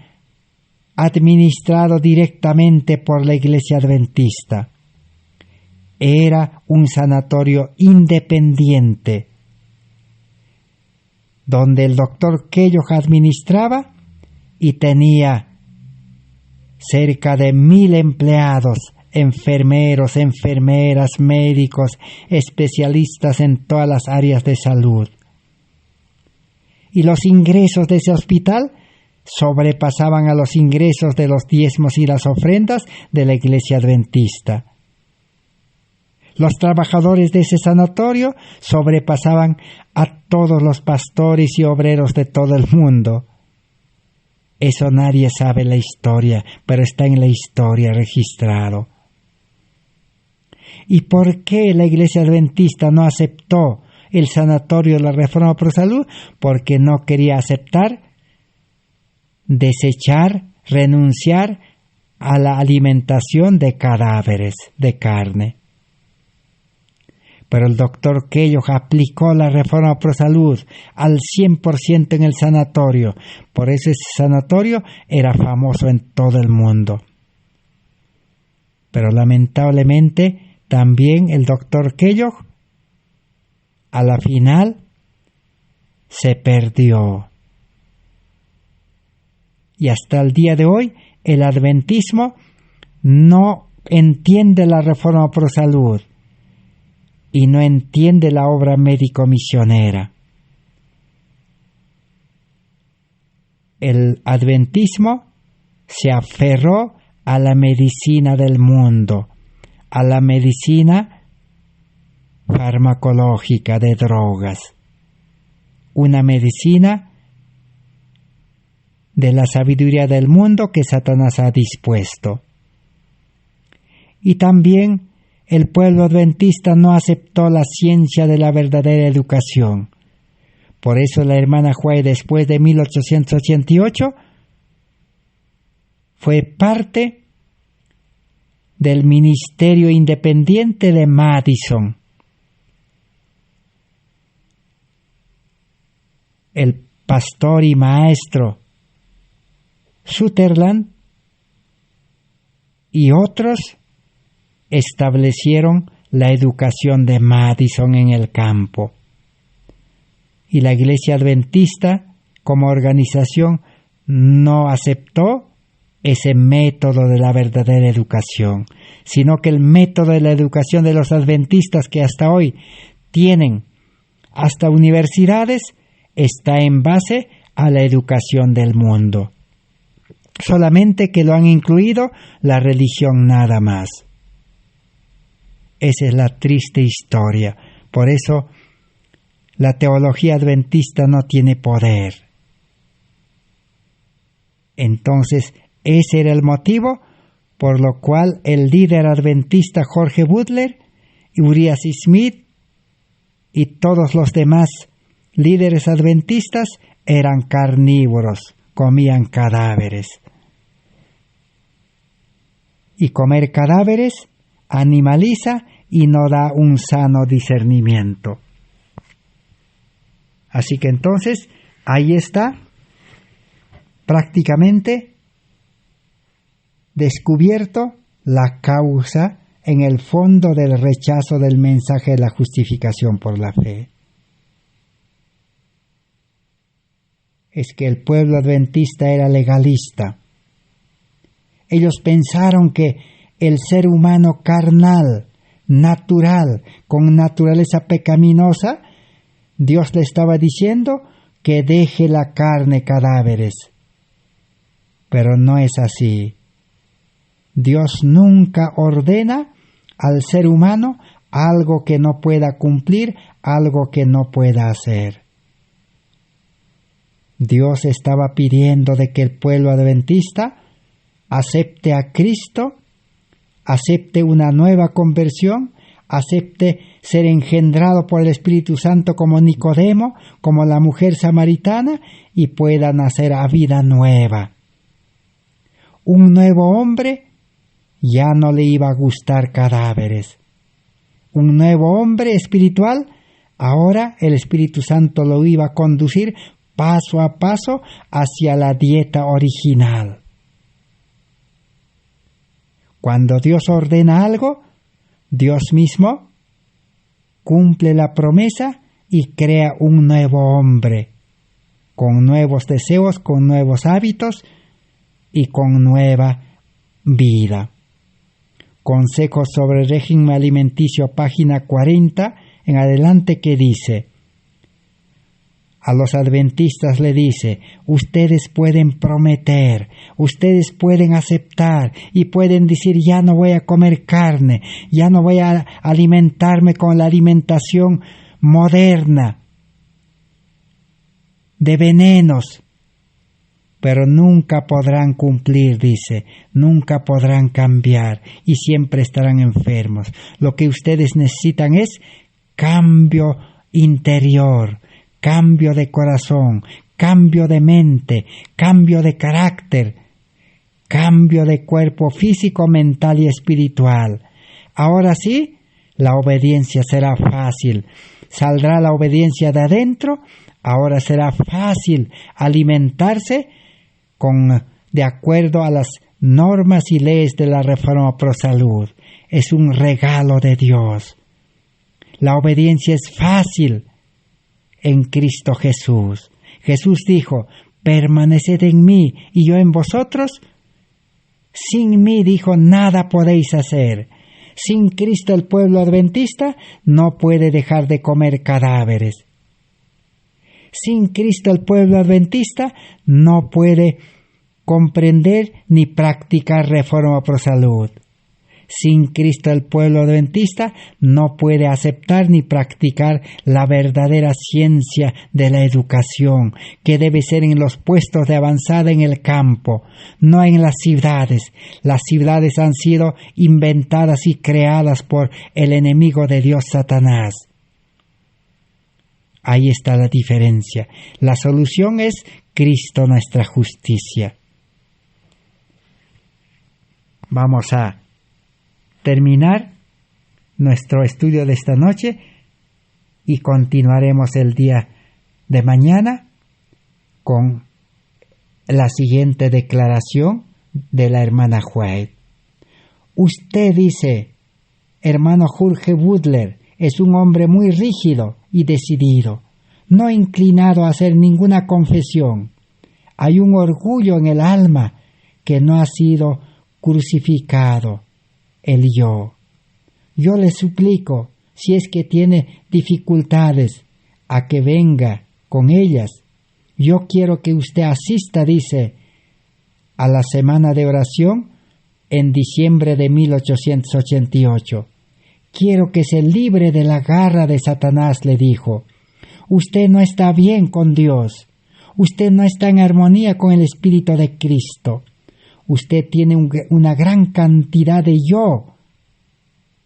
administrado directamente por la Iglesia Adventista. Era un sanatorio independiente, donde el doctor Kellogg administraba y tenía cerca de 1,000 empleados, enfermeros, enfermeras, médicos, especialistas en todas las áreas de salud. Y los ingresos de ese hospital sobrepasaban a los ingresos de los diezmos y las ofrendas de la Iglesia Adventista. Los trabajadores de ese sanatorio sobrepasaban a todos los pastores y obreros de todo el mundo. Eso nadie sabe la historia, pero está en la historia registrado. ¿Y por qué la Iglesia Adventista no aceptó el sanatorio de la Reforma Pro Salud? Porque no quería aceptar, desechar, renunciar a la alimentación de cadáveres, de carne. Pero el doctor Kellogg aplicó la Reforma Pro Salud al 100% en el sanatorio. Por eso ese sanatorio era famoso en todo el mundo. Pero lamentablemente también el doctor Kellogg a la final se perdió. Y hasta el día de hoy el adventismo no entiende la Reforma Pro Salud y no entiende la obra médico-misionera. El adventismo se aferró a la medicina del mundo, a la medicina farmacológica de drogas, una medicina de la sabiduría del mundo que Satanás ha dispuesto. Y también el pueblo adventista no aceptó la ciencia de la verdadera educación. Por eso la hermana White, después de 1888, fue parte del ministerio independiente de Madison. El pastor y maestro Sutherland y otros establecieron la educación de Madison en el campo. Y la Iglesia Adventista, como organización, no aceptó ese método de la verdadera educación, sino que el método de la educación de los adventistas, que hasta hoy tienen hasta universidades, está en base a la educación del mundo. Solamente que lo han incluido la religión, nada más. Esa es la triste historia. Por eso la teología adventista no tiene poder. Entonces, ese era el motivo por lo cual el líder adventista Jorge Butler, Uriah Smith y todos los demás líderes adventistas eran carnívoros, comían cadáveres. Y comer cadáveres animaliza y no da un sano discernimiento. Así que entonces, ahí está prácticamente descubierto la causa en el fondo del rechazo del mensaje de la justificación por la fe. Es que el pueblo adventista era legalista. Ellos pensaron que el ser humano carnal, natural, con naturaleza pecaminosa, Dios le estaba diciendo que deje la carne cadáveres. Pero no es así. Dios nunca ordena al ser humano algo que no pueda cumplir, algo que no pueda hacer. Dios estaba pidiendo de que el pueblo adventista acepte a Cristo, acepte una nueva conversión, acepte ser engendrado por el Espíritu Santo como Nicodemo, como la mujer samaritana, y pueda nacer a vida nueva. Un nuevo hombre ya no le iba a gustar cadáveres. Un nuevo hombre espiritual, ahora el Espíritu Santo lo iba a conducir paso a paso hacia la dieta original. Cuando Dios ordena algo, Dios mismo cumple la promesa y crea un nuevo hombre, con nuevos deseos, con nuevos hábitos y con nueva vida. Consejos sobre el régimen alimenticio, página 40 en adelante, que dice: a los adventistas le dice, ustedes pueden prometer, ustedes pueden aceptar y pueden decir, ya no voy a comer carne, ya no voy a alimentarme con la alimentación moderna de venenos, pero nunca podrán cumplir, dice, nunca podrán cambiar y siempre estarán enfermos. Lo que ustedes necesitan es cambio interior, cambio de corazón, cambio de mente, cambio de carácter, cambio de cuerpo físico, mental y espiritual. Ahora sí, la obediencia será fácil. Saldrá la obediencia de adentro. Ahora será fácil alimentarse de acuerdo a las normas y leyes de la Reforma Pro Salud. Es un regalo de Dios. La obediencia es fácil en Cristo Jesús. Jesús dijo, permaneced en mí y yo en vosotros. Sin mí, dijo, nada podéis hacer. Sin Cristo el pueblo adventista no puede dejar de comer cadáveres. Sin Cristo el pueblo adventista no puede comprender ni practicar Reforma Pro Salud. Sin Cristo el pueblo adventista no puede aceptar ni practicar la verdadera ciencia de la educación, que debe ser en los puestos de avanzada en el campo, no en las ciudades. Las ciudades han sido inventadas y creadas por el enemigo de Dios, Satanás. Ahí está la diferencia. La solución es Cristo, nuestra justicia. Vamos a terminar nuestro estudio de esta noche y continuaremos el día de mañana con la siguiente declaración de la hermana White. Usted, dice, hermano Jorge Butler, es un hombre muy rígido y decidido, no inclinado a hacer ninguna confesión. Hay un orgullo en el alma que no ha sido crucificado, el yo. Yo le suplico, si es que tiene dificultades, a que venga con ellas. Yo quiero que usted asista, dice, a la semana de oración en diciembre de 1888. Quiero que se libre de la garra de Satanás, le dijo. Usted no está bien con Dios. Usted no está en armonía con el Espíritu de Cristo. usted tiene una gran cantidad de yo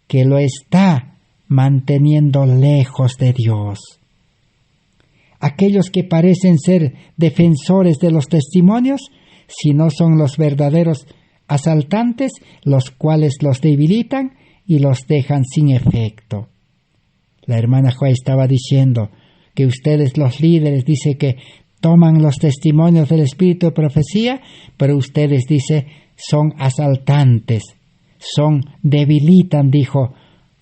que lo está manteniendo lejos de Dios. Aquellos que parecen ser defensores de los testimonios, si no son los verdaderos asaltantes, los cuales los debilitan y los dejan sin efecto. La hermana Joa estaba diciendo que ustedes, los líderes, dice que toman los testimonios del espíritu de profecía, pero ustedes, dice, son asaltantes, debilitan, dijo,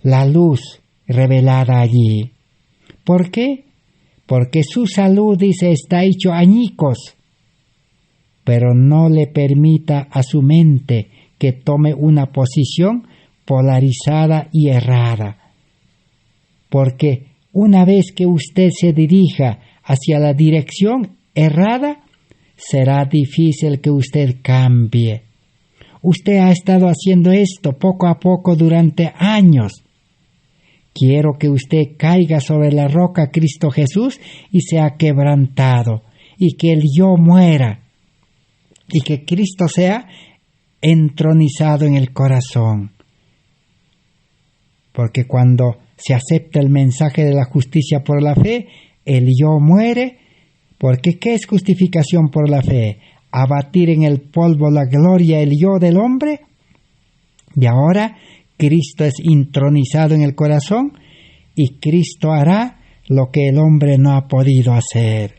la luz revelada allí. ¿Por qué? Porque su salud, dice, está hecho añicos, pero no le permita a su mente que tome una posición polarizada y errada. Porque una vez que usted se dirija hacia la dirección errada, será difícil que usted cambie. Usted ha estado haciendo esto poco a poco durante años. Quiero que usted caiga sobre la roca Cristo Jesús y sea quebrantado, y que el yo muera, y que Cristo sea entronizado en el corazón. Porque cuando se acepta el mensaje de la justicia por la fe, el yo muere, porque ¿qué es justificación por la fe? Abatir en el polvo la gloria, el yo del hombre. Y ahora Cristo es intronizado en el corazón y Cristo hará lo que el hombre no ha podido hacer.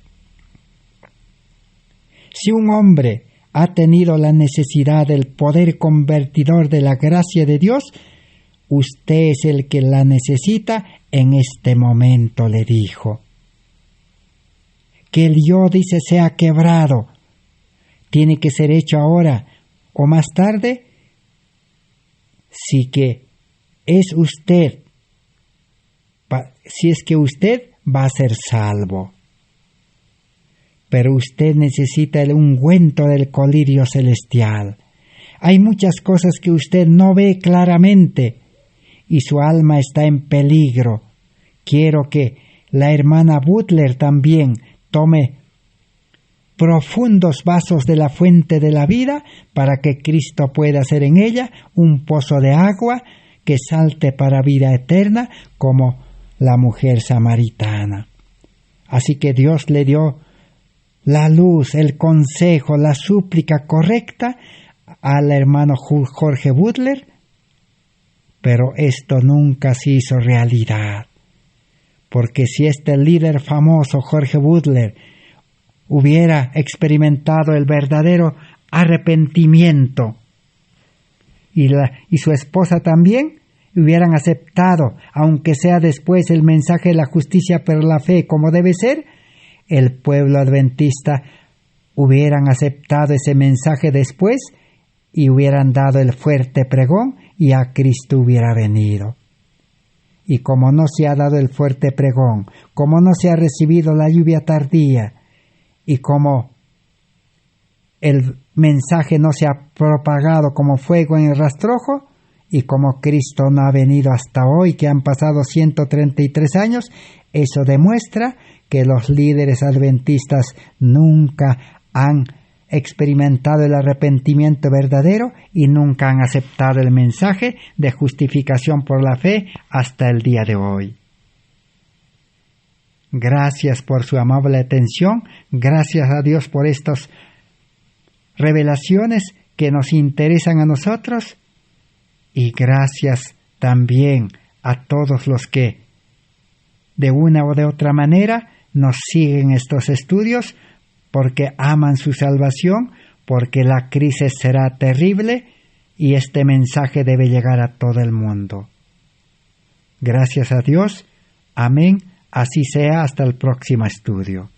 Si un hombre ha tenido la necesidad del poder convertidor de la gracia de Dios, usted es el que la necesita en este momento, le dijo. Que el yo, dice, sea quebrado. Tiene que ser hecho ahora o más tarde. Si es que usted va a ser salvo. Pero usted necesita el ungüento del colirio celestial. Hay muchas cosas que usted no ve claramente y su alma está en peligro. Quiero que la hermana Butler también tome profundos vasos de la fuente de la vida para que Cristo pueda hacer en ella un pozo de agua que salte para vida eterna como la mujer samaritana. Así que Dios le dio la luz, el consejo, la súplica correcta al hermano Jorge Butler, pero esto nunca se hizo realidad. Porque si este líder famoso, Jorge Butler, hubiera experimentado el verdadero arrepentimiento y su esposa también hubieran aceptado, aunque sea después, el mensaje de la justicia por la fe como debe ser, el pueblo adventista hubieran aceptado ese mensaje después y hubieran dado el fuerte pregón y a Cristo hubiera venido. Y como no se ha dado el fuerte pregón, como no se ha recibido la lluvia tardía, y como el mensaje no se ha propagado como fuego en el rastrojo, y como Cristo no ha venido hasta hoy, que han pasado 133 años, eso demuestra que los líderes adventistas nunca han experimentado el arrepentimiento verdadero y nunca han aceptado el mensaje de justificación por la fe hasta el día de hoy. Gracias por su amable atención, gracias a Dios por estas revelaciones que nos interesan a nosotros y gracias también a todos los que de una o de otra manera nos siguen estos estudios porque aman su salvación, porque la crisis será terrible y este mensaje debe llegar a todo el mundo. Gracias a Dios. Amén. Así sea, hasta el próximo estudio.